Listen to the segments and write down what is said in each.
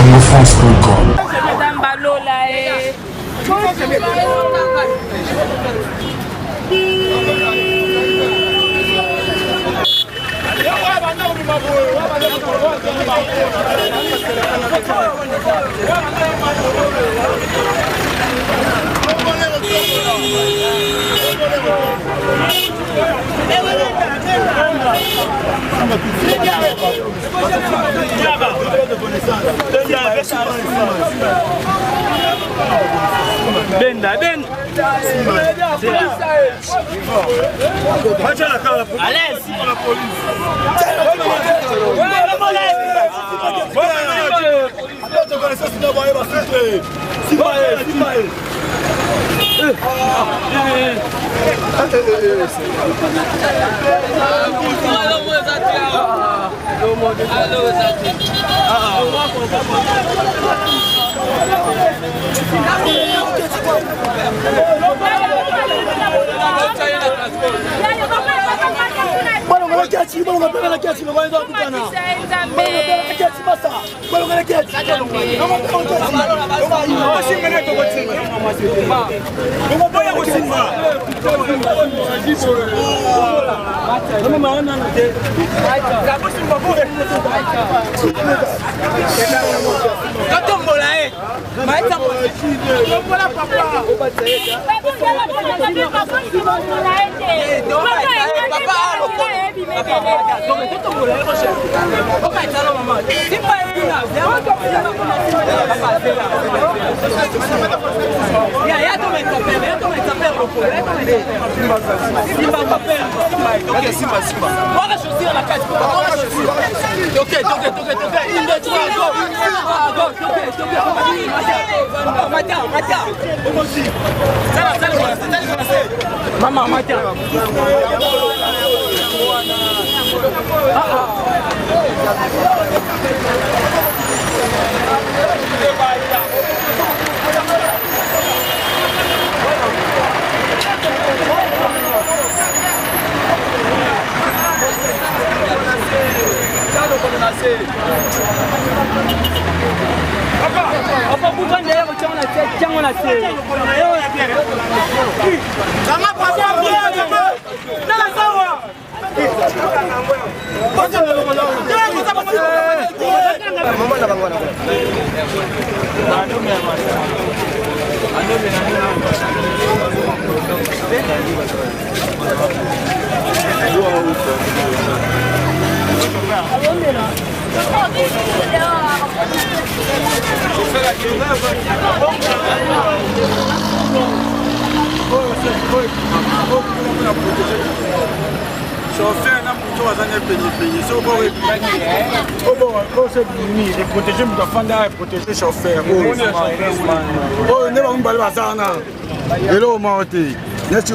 congofrance.com. Madame Balola et... Ben. Mama, chauffeur n'a pas payé. C'est au bord de protéger mon enfant et protéger chauffeur. Oh, ne va pas me balader. Hello, Marty. Merci.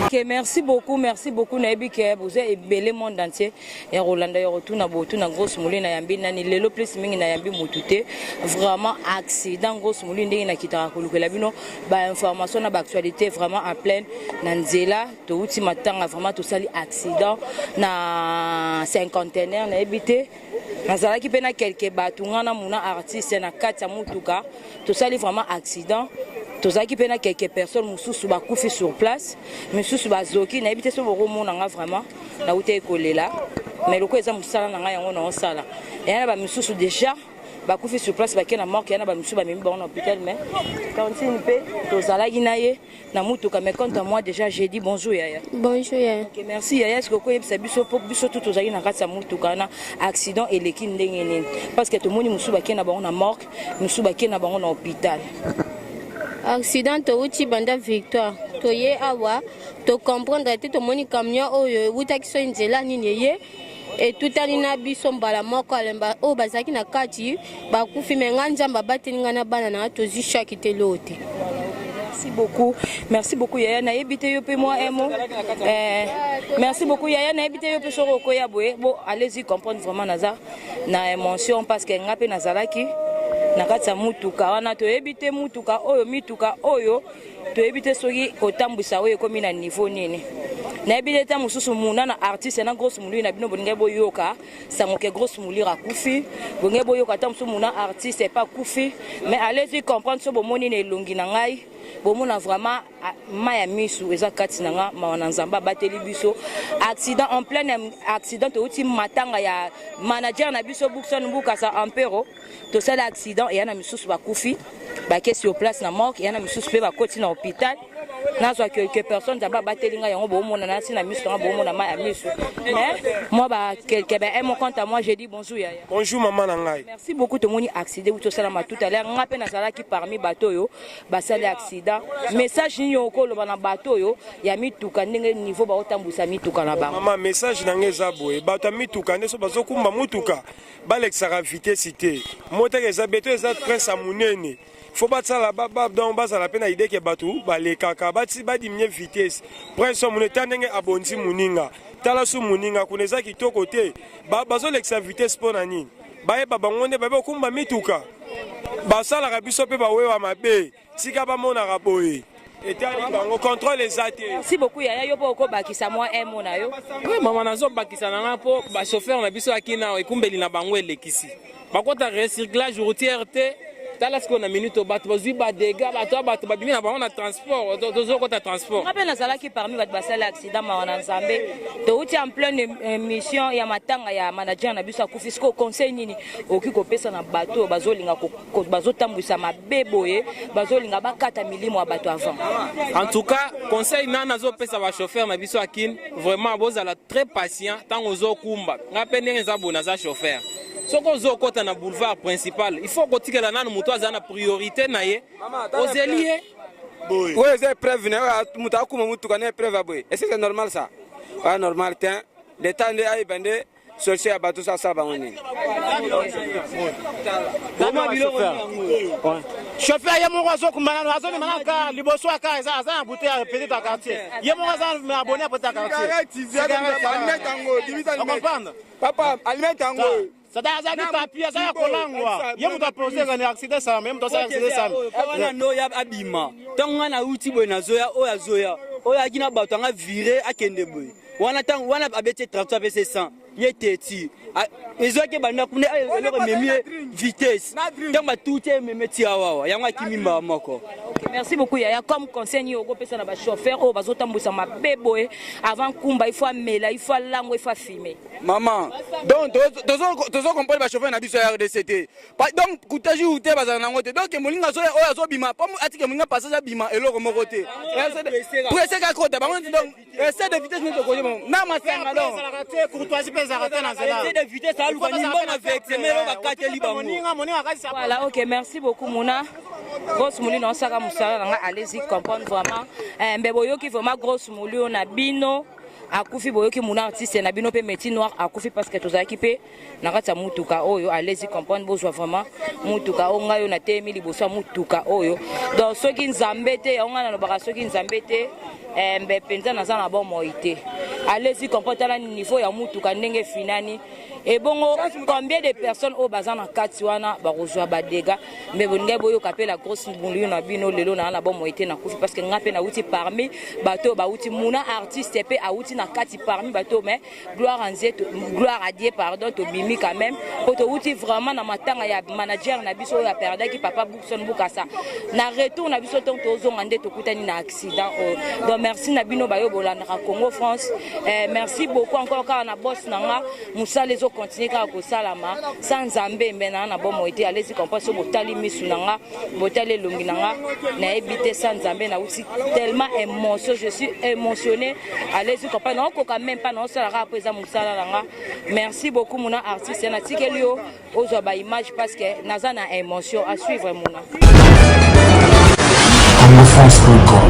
Ok, merci beaucoup Naebi ke vous êtes belé monde entier et Rolanda retourne à botu na grosse moulin na yambi nani lelo plus mingi na yambi mutute vraiment accident grosse moulin ndenge na kitaka kolukela bino ba information na ba actualité vraiment en pleine na nzela to uti matanga vraiment to sali accident na 50 na ebité nazalaki pe na quelque bato ngana muna artiste na kati ya mutuka tosali vraiment accident tozalaki pe na quelques personnes mosusu bakufi sur place mosusu bazoki nayebi te so bokomona nga vraiment nauta ekolela mais loko eza mosala na ngai yango naosala eya na bamisusu déjà bakufi sur place bakei na morke yana bamisusu bamemi bango na hôpital mais kantine mpe tozalaki na ye na mutuka mais quant à moi déjà j'ai dit bonjour Yaya. Bonjour Yaya. Okay, merci Yaya. Est-ce que vous avez biso po biso tout tozalaki na kati ya mutuka na accident eleki ndenge nini parce que tomoni mususu bakei na bango na morke mususu bakei na bango na hôpital. Accident touti banda victoire toye awa to comprendre te tomoni camion oyo wutaki so nzela nini ye et tout alina biso mbala moko alemba o bazaki na kati bakufi menga nzamba bateninga na bana na tozi chaque te lote. Merci beaucoup Yaya na ebité yo pe moi un mot. Merci beaucoup Yaya na ebité yo pe soro ko ya boye bon allez-y comprendre vraiment naza na émotion parce que ngape nazalaki na kati ya mutuka wana to ebité mutuka oyo mituka oyo to ebité soki kotambwisa oyo komi na niveau nini na ebité ta mususu muna na artiste na grosse mulire na bino bolinga boyoka sango ke grosse mulire akufi bolinga boyoka ta mususu muna artiste pas kufi mais allez-y comprendre so bomoni na elongi na ngai bomona vraiment maya misu eza kati na nga mawana nzamba bateli biso accident en plein accident to uti matanga ya manager na biso Bookson Bukasa Ampero to sala accident et yana misusu bakufi bake sur place na morgue yana misusu pe bakoti na hôpital nazwa quelques personnes zaba batelinga yango bomona na sina misu nga bomona maya misu mais moi ba quelques ben mon compte à moi j'ai dit bonjour Yaya. Bonjour maman nangai. Merci beaucoup to moni accident ou to sala ma tout à l'heure nga pe na sala ki parmi bato yo ba sala accident message ni yo ko lo bana bato yo ya mituka ndenge niveau ba otambusa mituka na ba maman message nangai za boye bato mituka ndeso bazokumba mutuka balexaka vitesse te motaka eza beto eza prince amunene faut batala baba donc bazala pe na idée ke bato balekaka bati badimie vitesse prince amunene tandenge abonzi muninga tala su muninga kuneza kitoko te bazolexa vitesse pona nini baye babango nde babe okumba mituka basalaka biso pe bawewa mabe sika bamonaka boye contrôle les athées. Merci beaucoup Yaya yo po ko bakisa moi un mot na yo. Oui maman nazo bakisa na po ba chauffeur na biso akina ekumbeli na bango elekisi. Bakota recyclage routier te tala ce qu'on a minute bato bazui ba dégâts bato babimi na bango na transport tozo kota transport. Rappelle na sala ki parmi bato basala accident ma wana nzambe to uti en pleine mission ya matanga ya manager na biso akufisko conseil nini oki kopesa na bato bazolinga bazotambwisa mabeboye bazolinga bakata milimo ya bato avant. En tout cas conseil nana zo pesa ba chauffeur na biso akine vraiment bozala très patient tant ozo kumba ngapende nza bona za chauffeur. Soko zo kota na boulevard principal il faut kotikela nanu muto azana priorité na ye ozelie boy ouais c'est preuve na muto akuma muto kana preuve boy est-ce que c'est normal ça ah normal tiens le temps de ay bande sorcier à bateau ça bangoni chauffeur ya mo zo kumana azo ni manaka liboso aka eza bouté à petit quartier ya mo zo me abonné à petit quartier papa almet tango ça da za ni papier ça kolangwa ye muto poser un accident ça même dans ça accident ça wana no ya abima tango na uti boy na zoya oya zoya oya kina bato nga virer akende boy wana tango wana abete 30 pc 100 ye teti ezoke banda kuna eloko memie vitesse tango batute memeti awa yango akimimba moko. Merci beaucoup Yaya comme conseil au pesa na ba chauffeur o bazotambwisa mabeboye avant kumba il faut amela il faut lango il faut filmer. Maman donc tozo comprendre ba chauffeur na biso ya RDCT donc kutaji ute bazana nango te donc molinga zo oya zo bima pa atike molinga passage bima eloko moko te pour essayer ka kota bango donc essayer de vitesse nto koje na masanga donc courtoisie pesa rata na zela essayer de vitesse aluka ni mbona avec semelo bakateli bango voilà OK merci beaucoup Mouna grosse mouli non saka musala nga allez-y comprendre vraiment mbebo yoki vraiment grosse mouli on a bino akufi boyoki muna artiste na bino pe métier noir akufi parce que tozaki pe na kata mutuka oyo allez-y comprendre bozwa vraiment mutuka o ngayo na temi liboso mutuka oyo donc soki nzambe te onga na lobaka soki nzambe te penza naza na bon moité allez-y comprendre la niveau ya mutuka ndenge finani et bon combien de personnes au bazan na kati wana ba rozwa ba dégâts mais bonge boyo kapé la grosse mbulu na bino lelo na bon moité na kufi parce que ngape na uti parmi bato ba uti muna artiste pe a uti na kati parmi bato mais gloire à Dieu pardon to bimi quand même pour to uti vraiment na matanga ya manager na biso ya perda ki papa Bookson Bukasa na retour na biso ton tozo ngande to kutani na accident donc merci na bino bayo bolanda Congo France merci beaucoup encore car na boss nanga Moussa les autres continuer car ko salama sans Nzambe mbena na bon moité allez-y comprendre so botali misu nanga botali longi nanga na ebité sans Nzambe na uti tellement émotion je suis émotionné allez-y comprendre on ko même pas non ça la présent Moussa nanga merci beaucoup mon artiste na tikelio ozo ba image parce que naza na émotion à suivre mon